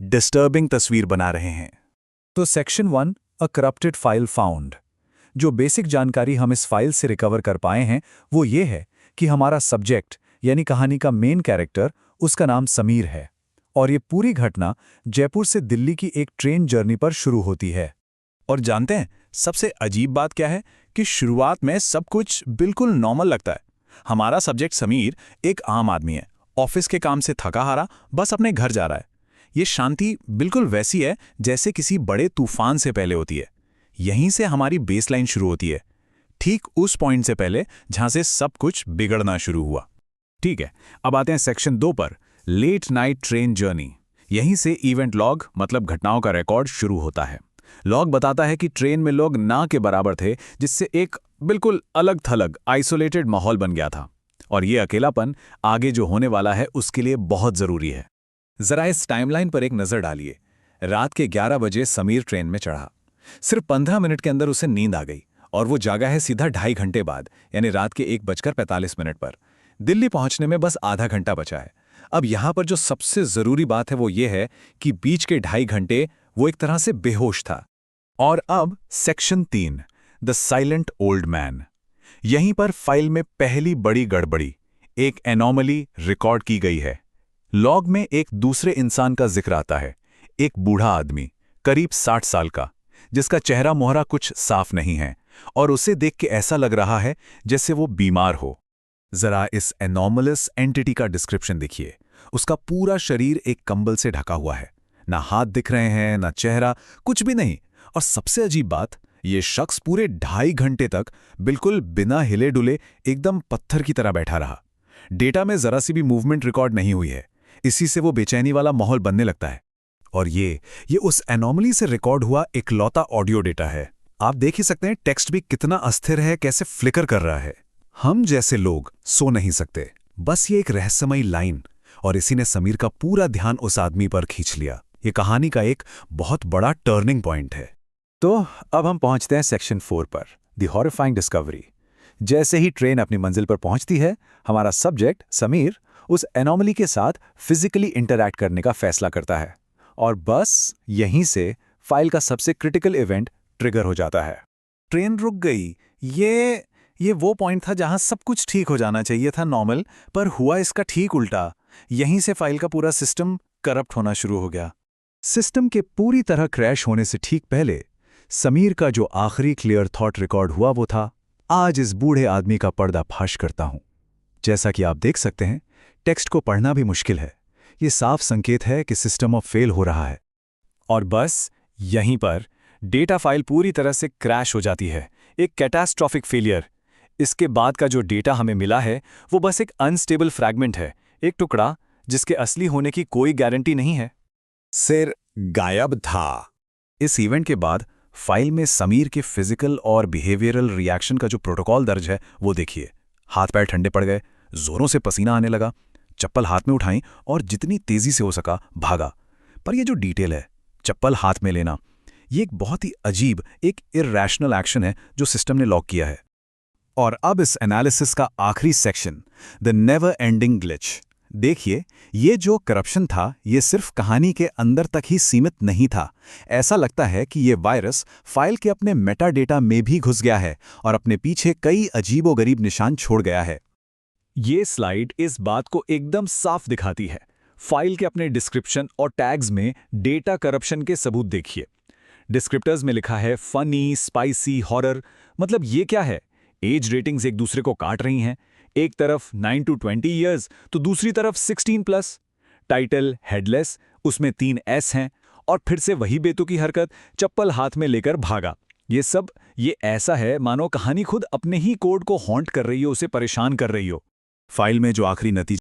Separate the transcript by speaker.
Speaker 1: Disturbing तस्वीर बना रहे हैं। तो सेक्शन 1, अ करप्टेड फाइल फाउंड। जो बेसिक जानकारी हम इस फाइल से रिकवर कर पाए हैं वो ये है कि हमारा सब्जेक्ट यानी कहानी का मेन कैरेक्टर, उसका नाम समीर है और ये पूरी घटना जयपुर से दिल्ली की एक ट्रेन जर्नी पर शुरू होती है।
Speaker 2: और जानते हैं सबसे अजीब बात क्या है कि शुरुआत में सब कुछ बिल्कुल नॉर्मल लगता है। हमारा सब्जेक्ट समीर एक आम आदमी है, ऑफिस के काम से थका हारा बस अपने घर जा रहा है। ये शांति बिल्कुल वैसी है जैसे किसी बड़े तूफान से पहले होती है। यहीं से हमारी बेसलाइन शुरू होती है, ठीक उस पॉइंट से पहले जहां से सब कुछ बिगड़ना शुरू हुआ। ठीक है, अब आते हैं सेक्शन 2 पर, लेट नाइट ट्रेन जर्नी। यहीं से इवेंट लॉग मतलब घटनाओं का रिकॉर्ड शुरू होता है। लॉग बताता है कि ट्रेन में लोग ना के बराबर थे, जिससे एक बिल्कुल अलग थलग आइसोलेटेड माहौल बन गया था। और ये अकेलापन आगे जो होने वाला है उसके लिए बहुत जरूरी है। जरा इस टाइमलाइन पर एक नजर डालिए। रात के 11 बजे समीर ट्रेन में चढ़ा। सिर्फ 15 मिनट के अंदर उसे नींद आ गई और वो जागा है सीधा 2.5 घंटे बाद, यानी रात के 1:45 पर। दिल्ली पहुंचने में बस आधा घंटा बचा है। अब यहां पर जो सबसे जरूरी बात है वो ये है कि बीच के 2.5 घंटे वो एक तरह से बेहोश था। और अब section 3, the silent old man. यहीं पर फाइल में पहली बड़ी गड़बड़ी, एक एनॉमली रिकॉर्ड की गई है। लॉग में एक दूसरे इंसान का जिक्र आता है, एक बूढ़ा आदमी करीब 60 साल का, जिसका चेहरा मोहरा कुछ साफ नहीं है और उसे देख के ऐसा लग रहा है जैसे वो बीमार हो। जरा इस एनॉमलस एंटिटी का डिस्क्रिप्शन देखिए। उसका पूरा शरीर एक कंबल से ढका हुआ है, ना हाथ दिख रहे हैं ना चेहरा, कुछ भी नहीं। और सबसे अजीब बात, ये शख्स पूरे 2.5 घंटे तक बिल्कुल बिना हिले डुले एकदम पत्थर की तरह बैठा रहा। डेटा में जरा सी भी मूवमेंट रिकॉर्ड नहीं हुई है। इसी से वो बेचैनी वाला माहौल बनने लगता है। और ये उस एनॉमली से रिकॉर्ड हुआ इकलौता ऑडियो डेटा है। आप देख ही सकते हैं टेक्स्ट भी कितना अस्थिर है, कैसे फ्लिकर कर रहा है। हम जैसे लोग सो नहीं सकते, बस ये एक रहस्यमयी लाइन, और इसी ने समीर का पूरा ध्यान उस आदमी पर खींच लिया। ये कहानी का एक बहुत बड़ा टर्निंग पॉइंट है। तो अब हम पहुंचते हैं सेक्शन 4 पर, द हॉरिफाइंग डिस्कवरी। जैसे ही ट्रेन अपनी मंजिल पर पहुंचती है, हमारा सब्जेक्ट समीर उस एनॉमली के साथ फिजिकली इंटरैक्ट करने का फैसला करता है। और बस यहीं से फाइल का सबसे क्रिटिकल इवेंट ट्रिगर हो जाता है। ट्रेन रुक गई। ये वो पॉइंट था जहां सब कुछ ठीक हो जाना चाहिए था नॉर्मल, पर हुआ इसका ठीक उल्टा। यहीं से फाइल का पूरा सिस्टम करप्ट होना शुरू हो गया। सिस्टम के पूरी तरह क्रैश होने से ठीक पहले समीर का जो आखिरी क्लियर थॉट रिकॉर्ड हुआ वो था, आज इस बूढ़े आदमी का पर्दाफाश करता हूं। जैसा कि आप देख सकते हैं, टेक्स्ट को पढ़ना भी मुश्किल है। ये साफ संकेत है कि सिस्टम अब फेल हो रहा है। और बस यहीं पर डेटा फाइल पूरी तरह से क्रैश हो जाती है, एक कैटास्ट्रॉफिक फेलियर। इसके बाद का जो डेटा हमें मिला है वो बस एक अनस्टेबल फ्रैगमेंट है, एक टुकड़ा जिसके असली होने की कोई गारंटी नहीं है। सिर गायब था। इस इवेंट के बाद फाइल में समीर के फिजिकल और बिहेवियरल रिएक्शन का जो प्रोटोकॉल दर्ज है वो देखिए। हाथ पैर ठंडे पड़ गए, जोरों से पसीना आने लगा, चप्पल हाथ में उठाई और जितनी तेजी से हो सका भागा। पर ये जो डिटेल है, चप्पल हाथ में लेना, ये एक बहुत ही अजीब, एक इरैशनल एक्शन है जो सिस्टम ने लॉक किया है। और अब इस एनालिसिस का आखिरी section, the never ending glitch. देखिए, ये जो करप्शन था ये सिर्फ कहानी के अंदर तक ही सीमित नहीं था। ऐसा लगता है कि ये वायरस फाइल के अपने मेटा डेटा में भी घुस गया है और अपने पीछे कई अजीबोगरीब निशान छोड़ गया है। ये स्लाइड इस बात को एकदम साफ दिखाती है। फाइल के अपने डिस्क्रिप्शन और टैग्स में डेटा करप्शन के सबूत देखिए। डिस्क्रिप्टर्स में लिखा है फनी, स्पाइसी, हॉरर। मतलब ये क्या है? एज रेटिंग्स एक दूसरे को काट रही हैं। एक तरफ 9 to 20 ईयर्स तो दूसरी तरफ 16+। टाइटल हेडलेस, उसमें 3 S हैं। और फिर से वही बेतुकी हरकत, चप्पल हाथ में लेकर भागा। ये ऐसा है मानो कहानी खुद अपने ही कोड को हॉन्ट कर रही हो, उसे परेशान कर रही हो। फाइल में जो आखिरी नतीजा